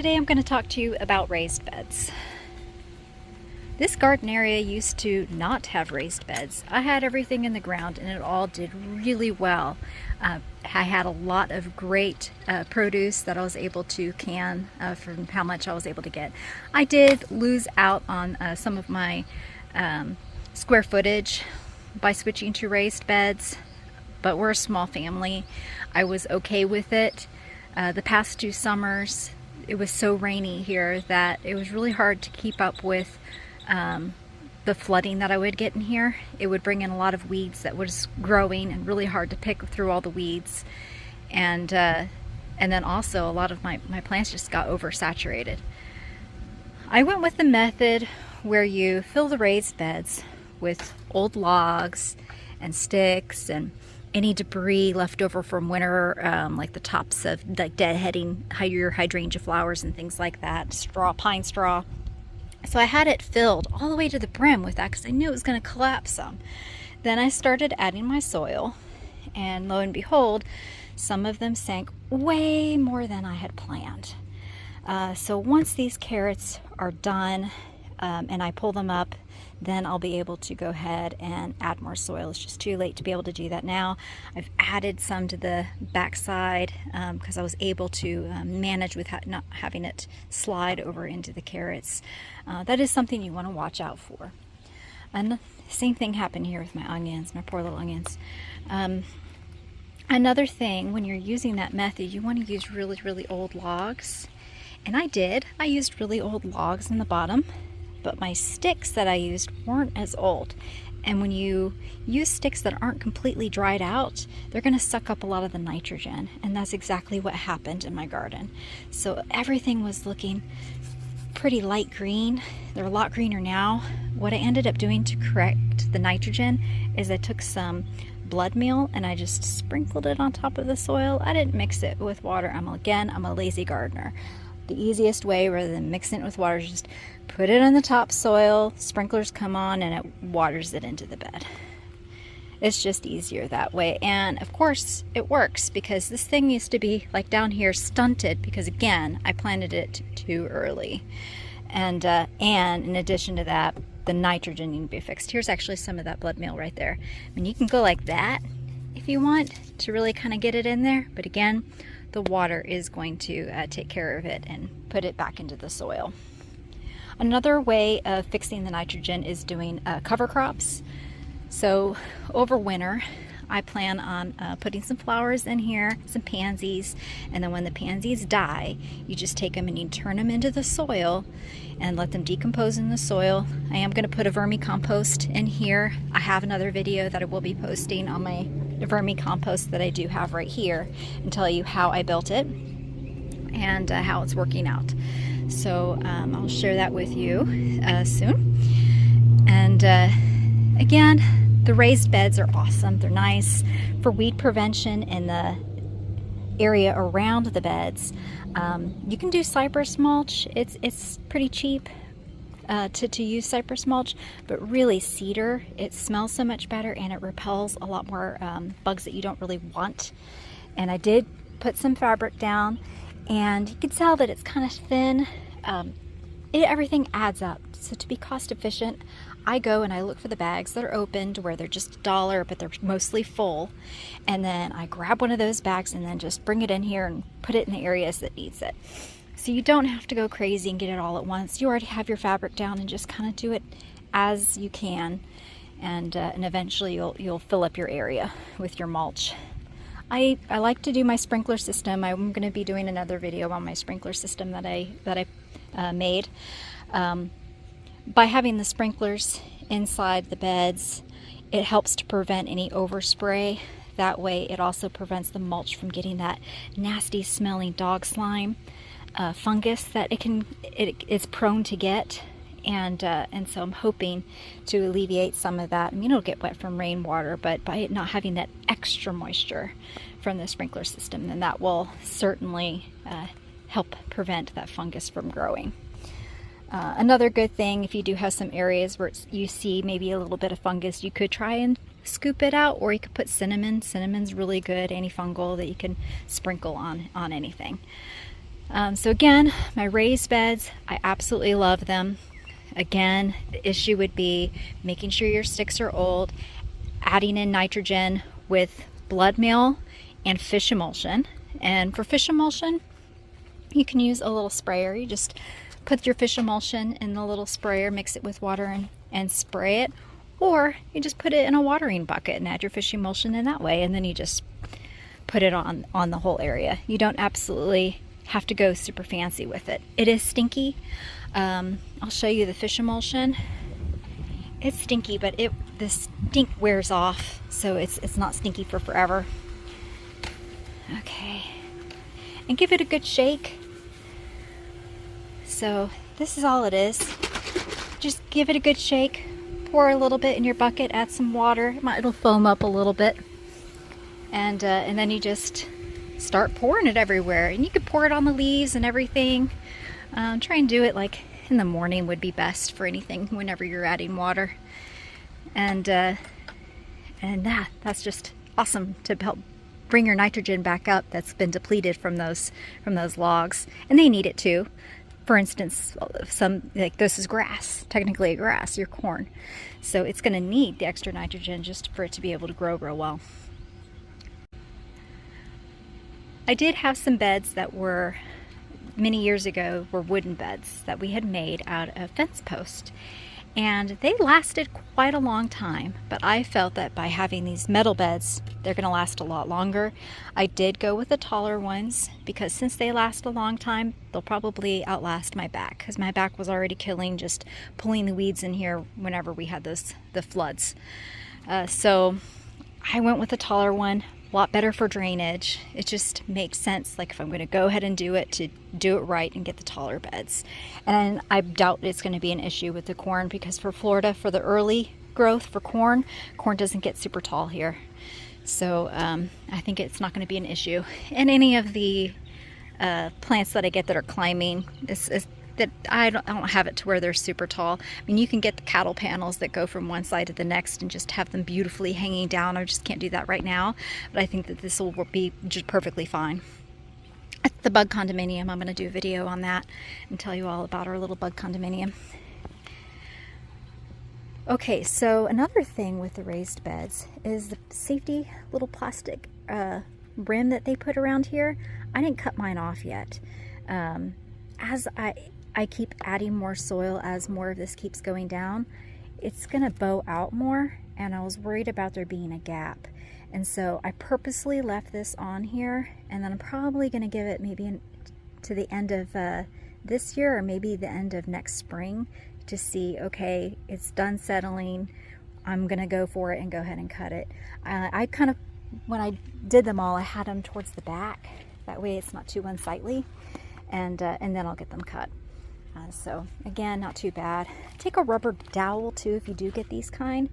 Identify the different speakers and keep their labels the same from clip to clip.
Speaker 1: Today I'm going to talk to you about raised beds. This garden area used to not have raised beds. I had everything in the ground and it all did really well. I had a lot of great produce that I was able to can from how much I was able to get. I did lose out on some of my square footage by switching to raised beds, but we're a small family. I was okay with it. The past 2 summers, it was so rainy here that it was really hard to keep up with the flooding that I would get in here. It would bring in a lot of weeds that was growing and really hard to pick through all the weeds. And then also a lot of my plants just got oversaturated. I went with the method where you fill the raised beds with old logs and sticks and any debris left over from winter, like the tops of like deadheading your hydrangea flowers and things like that, straw, pine straw. So I had it filled all the way to the brim with that because I knew it was going to collapse some. Then I started adding my soil, and lo and behold, some of them sank way more than I had planned. So once these carrots are done and I pull them up, then I'll be able to go ahead and add more soil. It's just too late to be able to do that now. I've added some to the backside because I was able to manage with not having it slide over into the carrots. That is something you want to watch out for. And the same thing happened here with my onions, my poor little onions. Another thing, when you're using that method, you want to use really, really old logs. And I did. I used really old logs in the bottom, but my sticks that I used weren't as old. And when you use sticks that aren't completely dried out, they're going to suck up a lot of the nitrogen. And that's exactly what happened in my garden. So everything was looking pretty light green. They're a lot greener now. What I ended up doing to correct the nitrogen is I took some blood meal and I just sprinkled it on top of the soil. I didn't mix it with water. I'm a lazy gardener. The easiest way, rather than mixing it with water, is just put it on the topsoil, sprinklers come on, and it waters it into the bed. It's just easier that way. And of course it works, because this thing used to be like down here stunted because, again, I planted it too early. And in addition to that, the nitrogen needed to be fixed. Here's actually some of that blood meal right there. I mean, you can go like that if you want to really kind of get it in there, but again, the water is going to take care of it and put it back into the soil. Another way of fixing the nitrogen is doing cover crops. So over winter, I plan on putting some flowers in here, some pansies, and then when the pansies die, you just take them and you turn them into the soil and let them decompose in the soil. I am going to put a vermicompost in here. I have another video that I will be posting on my vermicompost that I do have right here and tell you how I built it and how it's working out. So I'll share that with you soon. And again, the raised beds are awesome. They're nice for weed prevention in the area around the beds. You can do cypress mulch. It's pretty cheap to use cypress mulch, but really cedar, it smells so much better and it repels a lot more bugs that you don't really want. And I did put some fabric down, and you can tell that it's kind of thin. Everything adds up. So to be cost efficient, I go and I look for the bags that are open to where they're just $1, but they're mostly full. And then I grab one of those bags and then just bring it in here and put it in the areas that needs it. So you don't have to go crazy and get it all at once. You already have your fabric down, and just kind of do it as you can. And eventually you'll fill up your area with your mulch. I like to do my sprinkler system. I'm going to be doing another video on my sprinkler system that I made. By having the sprinklers inside the beds, it helps to prevent any overspray. That way it also prevents the mulch from getting that nasty smelling dog slime fungus that it's prone to get. And so I'm hoping to alleviate some of that. I mean, it'll get wet from rainwater, but by it not having that extra moisture from the sprinkler system, then that will certainly help prevent that fungus from growing. Another good thing, if you do have some areas where you see maybe a little bit of fungus, you could try and scoop it out, or you could put cinnamon. Cinnamon's really good antifungal that you can sprinkle on anything. So again, my raised beds, I absolutely love them. Again, the issue would be making sure your sticks are old, adding in nitrogen with blood meal and fish emulsion. And for fish emulsion, you can use a little sprayer. You just put your fish emulsion in the little sprayer, mix it with water and spray it. Or you just put it in a watering bucket and add your fish emulsion in that way, and then you just put it on the whole area. You don't absolutely have to go super fancy with it. It is stinky. I'll show you the fish emulsion. It's stinky, but the stink wears off, so it's not stinky for forever. Okay, and give it a good shake. So this is all it is. Just give it a good shake. Pour a little bit in your bucket, add some water. It'll foam up a little bit. And then you just start pouring it everywhere. And you could pour it on the leaves and everything. Try and do it like in the morning would be best for anything whenever you're adding water. And that's just awesome to help bring your nitrogen back up that's been depleted from those logs. And they need it too. For instance, like this is grass, technically a grass, your corn. So it's going to need the extra nitrogen just for it to be able to grow real well. I did have some beds that were, many years ago, were wooden beds that we had made out of fence post. And they lasted quite a long time, but I felt that by having these metal beds, they're going to last a lot longer. I did go with the taller ones because since they last a long time, they'll probably outlast my back, because my back was already killing just pulling the weeds in here whenever we had the floods. So I went with the taller one. A lot better for drainage. It just makes sense, like if I'm going to go ahead and do it, to do it right and get the taller beds. And I doubt it's going to be an issue with the corn, because for Florida, for the early growth for corn doesn't get super tall here. So I think it's not going to be an issue. And any of the plants that I get that are climbing, that I don't have it to where they're super tall. I mean, you can get the cattle panels that go from one side to the next and just have them beautifully hanging down. I just can't do that right now, but I think that this will be just perfectly fine. The bug condominium, I'm going to do a video on that and tell you all about our little bug condominium. Okay, so another thing with the raised beds is the safety little plastic rim that they put around here. I didn't cut mine off yet. As I keep adding more soil, as more of this keeps going down, it's gonna bow out more, and I was worried about there being a gap. And so I purposely left this on here, and then I'm probably gonna give it maybe to the end of this year, or maybe the end of next spring, to see, okay, it's done settling, I'm gonna go for it and go ahead and cut it. I kind of, when I did them all, I had them towards the back. That way it's not too unsightly. And then I'll get them cut. So again, not too bad. Take a rubber dowel too if you do get these kind.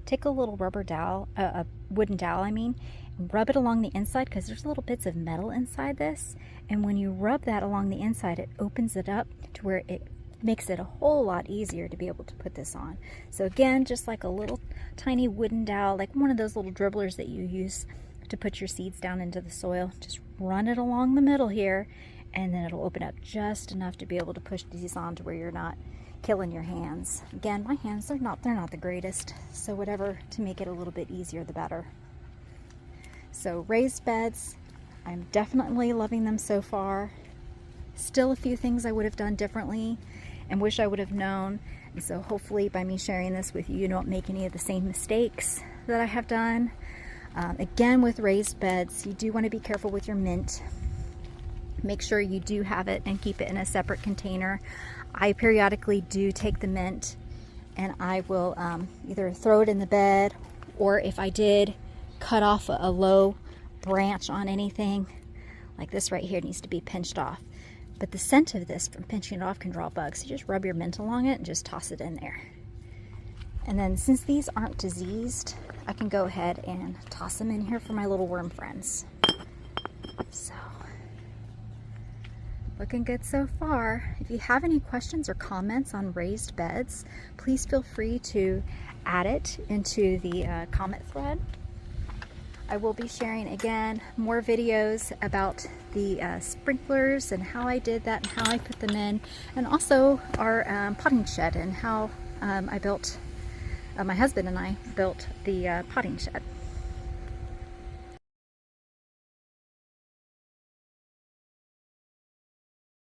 Speaker 1: Take a little rubber dowel, a wooden dowel I mean, and rub it along the inside, because there's little bits of metal inside this. And when you rub that along the inside, it opens it up to where it makes it a whole lot easier to be able to put this on. So again, just like a little tiny wooden dowel, like one of those little dribblers that you use to put your seeds down into the soil, just run it along the middle here, and then it'll open up just enough to be able to push these on to where you're not killing your hands. Again, my hands, they're not the greatest, so whatever to make it a little bit easier, the better. So raised beds, I'm definitely loving them so far. Still a few things I would have done differently and wish I would have known. And so hopefully by me sharing this with you, you don't make any of the same mistakes that I have done. Again, with raised beds, you do want to be careful with your mint. Make sure you do have it and keep it in a separate container. I periodically do take the mint and I will either throw it in the bed, or if I did cut off a low branch on anything, like this right here needs to be pinched off. But the scent of this from pinching it off can draw bugs. You just rub your mint along it and just toss it in there. And then since these aren't diseased, I can go ahead and toss them in here for my little worm friends. So, looking good so far. If you have any questions or comments on raised beds, please feel free to add it into the comment thread. I will be sharing again more videos about the sprinklers and how I did that and how I put them in, and also our potting shed and how I built, my husband and I built the potting shed.